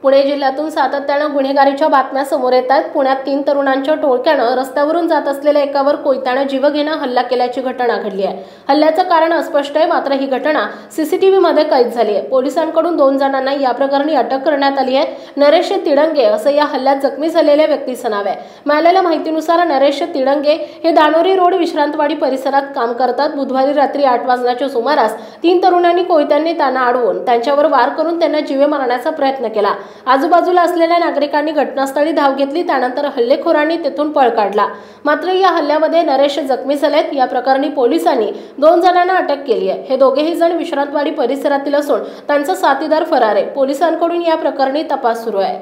पुणे जिल्ह्यातून सातत्याने गुन्हेगारीच्या बातम्या समोर येत आहेत। पुण्यात 3 तरुणांच्या टोळक्यानं रस्त्यावरून जात असलेल्या एकावर कोयत्याने जीवघेणा हल्ला केल्याची घटना घडली आहे। हल्ल्याचं कारण अस्पष्ट आहे, मात्र ही घटना सीसीटीव्ही मध्ये कैद झाली आहे। पोलिसांकडून 2 जणांना या प्रकरणी अटक करण्यात आली आहे। नरेश तिडंगे असं या हल्ल्यात जखमी झालेल्या व्यक्तीचं नाव आहे। मिळालेल्या माहितीनुसार नरेश तिडंगे हे दानोरी रोड विश्रांतवाडी परिसरात काम करतात। बुधवारी रात्री 8 वाजण्याच्या सुमारास 3 तरुणांनी कोयत्यांनी त्यांना अडवून त्यांच्यावर वार करून त्यांना जीवे मारण्याचा प्रयत्न केला। आजूबाजूला असलेल्या नागरिकांनी घटनास्थळी धाव घेतली, त्यानंतर हल्लेखोरांनी तेथून पळ काढला। मात्र या हल्ल्यामध्ये नरेश जखमी झालेत। या प्रकरणी पोलिसांनी 2 जणांना अटक केली आहे। हे दोघेही जण विश्रांतवाडी परिसरातील असून त्यांचा साथीदार फरार आहे। पोलिसांकडून या प्रकरणी तपास सुरू आहे।